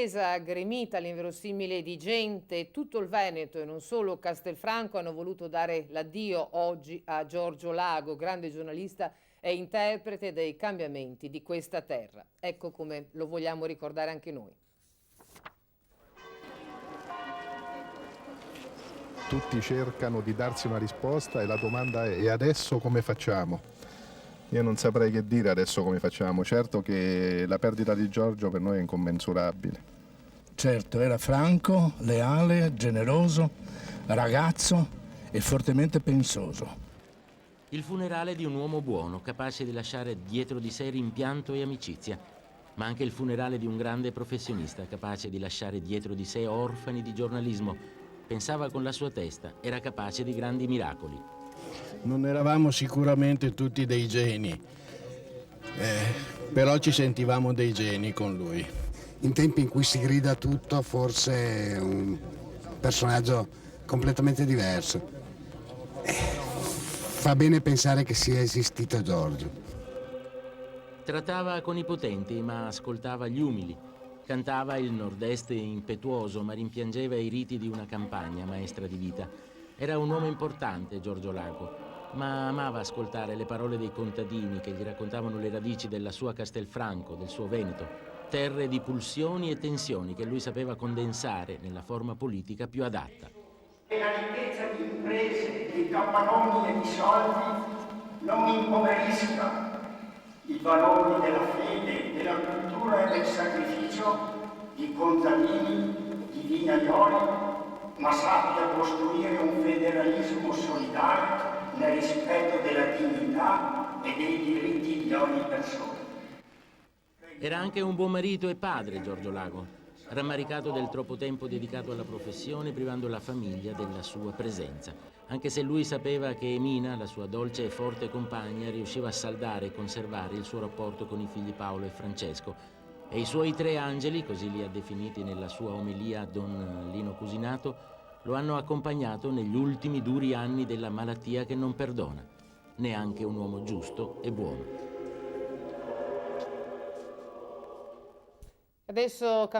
Gremita all'inverosimile di gente, tutto il Veneto e non solo Castelfranco hanno voluto dare l'addio oggi a Giorgio Lago, grande giornalista e interprete dei cambiamenti di questa terra. Ecco come lo vogliamo ricordare anche noi. Tutti cercano di darsi una risposta e la domanda è: e adesso come facciamo? Io non saprei che dire adesso come facciamo. Certo che la perdita di Giorgio per noi è incommensurabile. Certo, era franco, leale, generoso, ragazzo e fortemente pensoso. Il funerale di un uomo buono, capace di lasciare dietro di sé rimpianto e amicizia, ma anche il funerale di un grande professionista, capace di lasciare dietro di sé orfani di giornalismo. Pensava con la sua testa, era capace di grandi miracoli. Non eravamo sicuramente tutti dei geni, però ci sentivamo dei geni con lui. In tempi in cui si grida tutto, forse è un personaggio completamente diverso. Fa bene pensare che sia esistito Giorgio. Trattava con i potenti, ma ascoltava gli umili. Cantava il nord-est impetuoso, ma rimpiangeva i riti di una campagna maestra di vita. Era un uomo importante, Giorgio Lago, ma amava ascoltare le parole dei contadini che gli raccontavano le radici della sua Castelfranco, del suo Veneto, terre di pulsioni e tensioni che lui sapeva condensare nella forma politica più adatta. E la ricchezza di imprese, di capannoni e di soldi non impoverisca i valori della fede, della cultura e del sacrificio di contadini, di vignaioli, ma sappia costruire un federalismo solidale nel rispetto della dignità e dei diritti di ogni persona. Era anche un buon marito e padre, Giorgio Lago, rammaricato del troppo tempo dedicato alla professione, privando la famiglia della sua presenza, anche se lui sapeva che Emina, la sua dolce e forte compagna, riusciva a saldare e conservare il suo rapporto con i figli Paolo e Francesco, e i suoi tre angeli, così li ha definiti nella sua omelia Don Lino Cusinato, lo hanno accompagnato negli ultimi duri anni della malattia che non perdona, neanche un uomo giusto e buono. Adesso